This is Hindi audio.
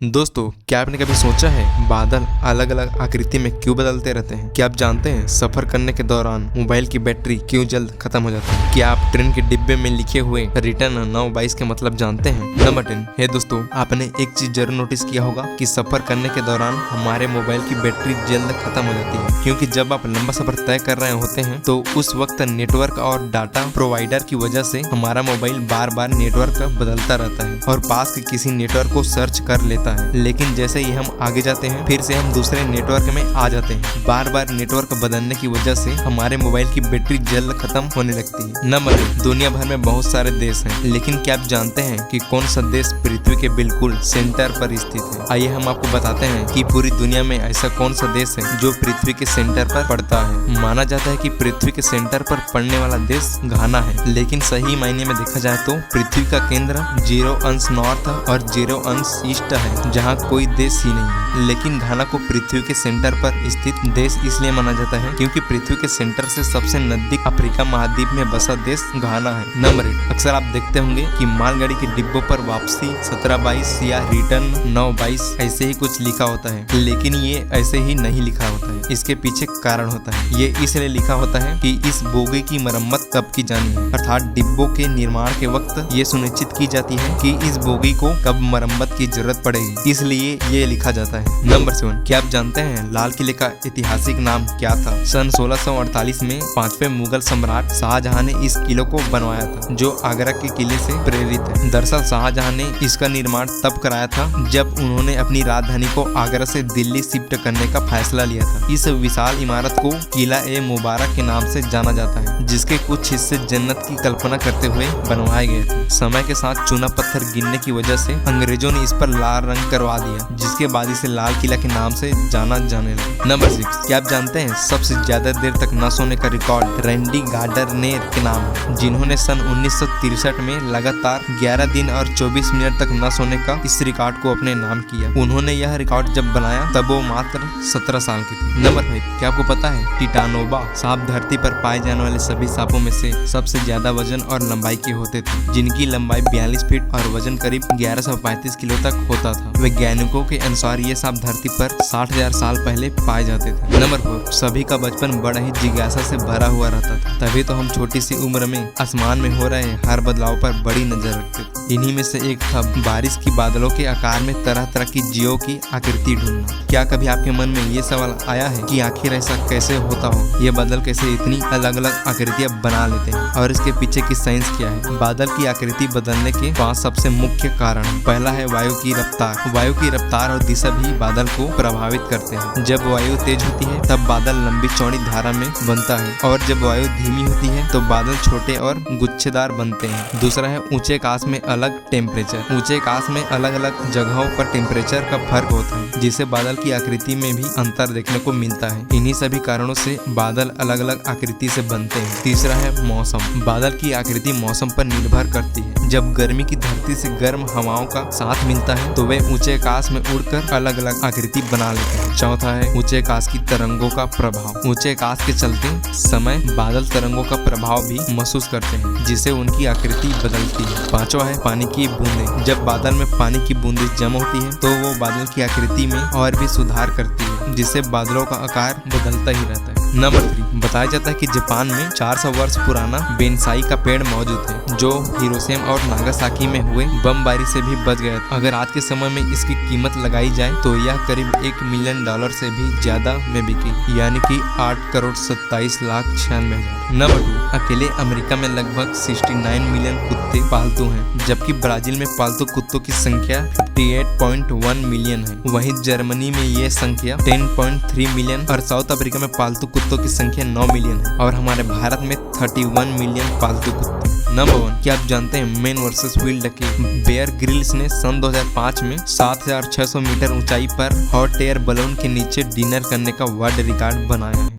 दोस्तों, क्या आपने कभी सोचा है बादल अलग अलग आकृति में क्यों बदलते रहते हैं? क्या आप जानते हैं सफर करने के दौरान मोबाइल की बैटरी क्यों जल्द खत्म हो जाती है? क्या आप ट्रेन के डिब्बे में लिखे हुए रिटर्न 9/22 के मतलब जानते हैं? नंबर 10 है दोस्तों, आपने एक चीज जरूर नोटिस किया होगा कि सफर करने के दौरान हमारे मोबाइल की बैटरी जल्द खत्म हो जाती है, क्योंकि जब आप लंबा सफर तय कर रहे होते हैं तो उस वक्त नेटवर्क और डाटा प्रोवाइडर की वजह से हमारा मोबाइल बार बार नेटवर्क बदलता रहता है और पास के किसी नेटवर्क को सर्च कर लेता है। लेकिन जैसे ही हम आगे जाते हैं फिर से हम दूसरे नेटवर्क में आ जाते हैं। बार बार नेटवर्क बदलने की वजह से हमारे मोबाइल की बैटरी जल्द खत्म होने लगती है। नंबर 2, दुनिया भर में बहुत सारे देश हैं, लेकिन क्या आप जानते हैं कि कौन सा देश पृथ्वी के बिल्कुल सेंटर पर स्थित है? आइए हम आपको बताते हैं कि पूरी दुनिया में ऐसा कौन सा देश है जो पृथ्वी के सेंटर पर पड़ता है। माना जाता है कि पृथ्वी के सेंटर पर पड़ने वाला देश घाना है, लेकिन सही मायने में देखा जाए तो पृथ्वी का केंद्र 0 अंश नॉर्थ और 0 अंश ईस्ट है, जहाँ कोई देश ही नहीं है। लेकिन घाना को पृथ्वी के सेंटर पर स्थित देश इसलिए माना जाता है क्योंकि पृथ्वी के सेंटर से सबसे नजदीक अफ्रीका महाद्वीप में बसा देश घाना है। नंबर 8, अक्सर आप देखते होंगे कि मालगाड़ी के डिब्बों पर वापसी 17/22 या रिटर्न 9/22 ऐसे ही कुछ लिखा होता है, लेकिन ये ऐसे ही नहीं लिखा होता है। इसके पीछे कारण होता है। ये इसलिए लिखा होता है कि इस बोगी की मरम्मत कब की जानी है, अर्थात डिब्बों के निर्माण के वक्त ये सुनिश्चित की जाती है कि इस बोगी को कब मरम्मत की जरूरत पड़ेगी, इसलिए ये लिखा जाता है। नंबर 7, क्या आप जानते हैं लाल किले का ऐतिहासिक नाम क्या था? सन 1648 में 5वें मुगल सम्राट शाहजहां ने इस किले को बनवाया था, जो आगरा के किले से प्रेरित है। दरअसल शाहजहां ने इसका निर्माण तब कराया था जब उन्होंने अपनी राजधानी को आगरा से दिल्ली शिफ्ट करने का फैसला लिया था। इस विशाल इमारत को किला ए मुबारक के नाम से जाना जाता है, जिसके कुछ हिस्से जन्नत की कल्पना करते हुए बनवाए गए थे। समय के साथ चूना पत्थर गिरने की वजह से अंग्रेजों ने इस पर लाल रंग करवा दिया, जिसके बाद इसे लाल किला के नाम से जाना जाने लगा। नंबर 6, क्या आप जानते हैं सबसे ज्यादा देर तक न सोने का रिकॉर्ड रैंडी गार्डनर के नाम है, जिन्होंने सन 1963 में लगातार 11 दिन और 24 मिनट तक न सोने का इस रिकॉर्ड को अपने नाम किया। उन्होंने यह रिकॉर्ड जब बनाया तब वो मात्र 17 साल की थी। नंबर 5, क्या आपको पता है टिटानोबा सांप धरती पर पाए जाने वाले सभी सांपों में से सबसे ज्यादा वजन और लंबाई के होते थे, जिनकी लंबाई 42 फीट और वजन करीब 1135 किलो तक होता था। वैज्ञानिकों के अनुसार ये सांप धरती पर 60,000 साल पहले पाए जाते थे। नंबर 4, सभी का बचपन बड़ा ही जिज्ञासा से भरा हुआ रहता था, तभी तो हम छोटी सी उम्र में आसमान में हो रहे हर बदलाव पर बड़ी नजर रखते थे। इन्हीं में से एक था बारिश की बादलों के आकार में तरह तरह की जीवों की आकृति ढूंढना। क्या कभी आपके मन में ये सवाल आया है कि आखिर ऐसा कैसे होता हो? ये बादल कैसे इतनी अलग अलग आकृतियां बना लेते हैं और इसके पीछे की साइंस क्या है? बादल की आकृति बदलने के 5 सबसे मुख्य कारण हैं। पहला है वायु की रफ्तार। वायु की रफ्तार और दिशा भी बादल को प्रभावित करते हैं। जब वायु तेज होती है तब बादल लंबी चौड़ी धारा में बनता है, और जब वायु धीमी होती है तो बादल छोटे और गुच्छेदार बनते हैं। दूसरा है ऊंचे आकाश में अलग टेम्परेचर। ऊंचे आकाश में अलग अलग जगहों पर टेम्परेचर का फर्क होता है, जिससे बादल की आकृति में भी अंतर देखने को मिलता है। इन्हीं सभी कारणों से बादल अलग अलग आकृति से बनते हैं। तीसरा है मौसम। बादल की आकृति मौसम पर निर्भर करती है। जब गर्मी की धरती से गर्म हवाओं का साथ मिलता है तो वे ऊंचे आकाश में उड़कर अलग अलग आकृति बना लेते हैं। चौथा है ऊंचे आकाश की तरंगों का प्रभाव। ऊंचे आकाश के चलते समय बादल तरंगों का प्रभाव भी महसूस करते हैं, जिससे उनकी आकृति बदलती है। पांचवा है पानी की बूंदें। जब बादल में पानी की बूंदें जमा होती है तो वो बादल की आकृति में और भी सुधार करती है, जिससे बादलों का आकार बदलता ही रहता है। नंबर 3, बताया जाता है कि जापान में 400 वर्ष पुराना बेंसाई का पेड़ मौजूद है, जो हिरोशिमा और नागासाकी में हुए बमबारी से भी बच गया था। अगर आज के समय में इसकी कीमत लगाई जाए तो यह करीब $1 मिलियन से भी ज्यादा में बिकी, यानी कि 8,27,96,000। नंबर 2, अकेले अमेरिका में लगभग 69 मिलियन कुत्ते पालतू हैं, जबकि ब्राजील में पालतू कुत्तों की संख्या 58.1 मिलियन है। वहीं जर्मनी में ये संख्या 10.3 मिलियन और साउथ अफ्रीका में पालतू कुत्तों की संख्या 9 मिलियन है, और हमारे भारत में 31 मिलियन पालतू कुत्ते। नंबर 1, क्या आप जानते हैं मैन वर्सेस वाइल्ड के बेयर ग्रिल्स ने सन 2005 में 7,600 मीटर ऊंचाई पर हॉट एयर बलून के नीचे डिनर करने का वर्ल्ड रिकॉर्ड बनाया है।